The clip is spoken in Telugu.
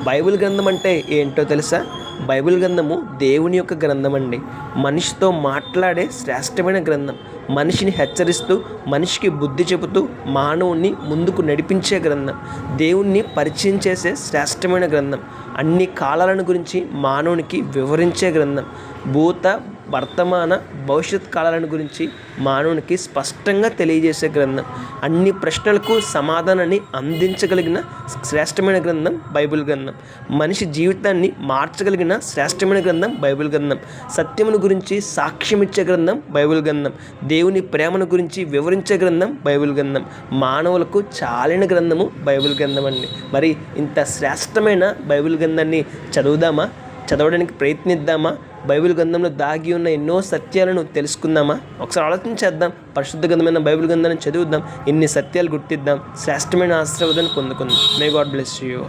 బైబిల్ గ్రంథం అంటే ఏంటో తెలుసా? బైబిల్ గ్రంథము దేవుని యొక్క గ్రంథం అండి. మనిషితో మాట్లాడే శ్రేష్టమైన గ్రంథం. మనిషిని హెచ్చరిస్తూ, మనిషికి బుద్ధి చెబుతూ, మానవుణ్ణి ముందుకు నడిపించే గ్రంథం. దేవుణ్ణి పరిచయం చేసే శ్రేష్టమైన గ్రంథం. అన్ని కాలాలను గురించి మానవునికి వివరించే గ్రంథం. భూత వర్తమాన భవిష్యత్ కాలాలను గురించి మానవునికి స్పష్టంగా తెలియజేసే గ్రంథం. అన్ని ప్రశ్నలకు సమాధానాన్ని అందించగలిగిన శ్రేష్టమైన గ్రంథం బైబిల్ గ్రంథం. మనిషి జీవితాన్ని మార్చగలిగిన శ్రేష్టమైన గ్రంథం బైబిల్ గ్రంథం. సత్యమును గురించి సాక్ష్యం ఇచ్చే గ్రంథం బైబిల్ గ్రంథం. దేవుని ప్రేమను గురించి వివరించే గ్రంథం బైబిల్ గ్రంథం. మానవులకు చాలిన గ్రంథము బైబిల్ గ్రంథం అండి. మరి ఇంత శ్రేష్టమైన బైబిల్ గ్రంథాన్ని చదవడానికి ప్రయత్నిద్దామా? బైబిల్ గ్రంథంలో దాగి ఉన్న ఎన్నో సత్యాలను తెలుసుకుందామా? ఒకసారి ఆలోచించేద్దాం. పరిశుద్ధ గ్రంథమైన బైబిల్ గ్రంథాన్ని చదువుద్దాం. ఇన్ని సత్యాలు గుర్తిద్దాం. శ్రేష్టమైన ఆశీర్వాదాన్ని పొందుకుందాం. May god bless you.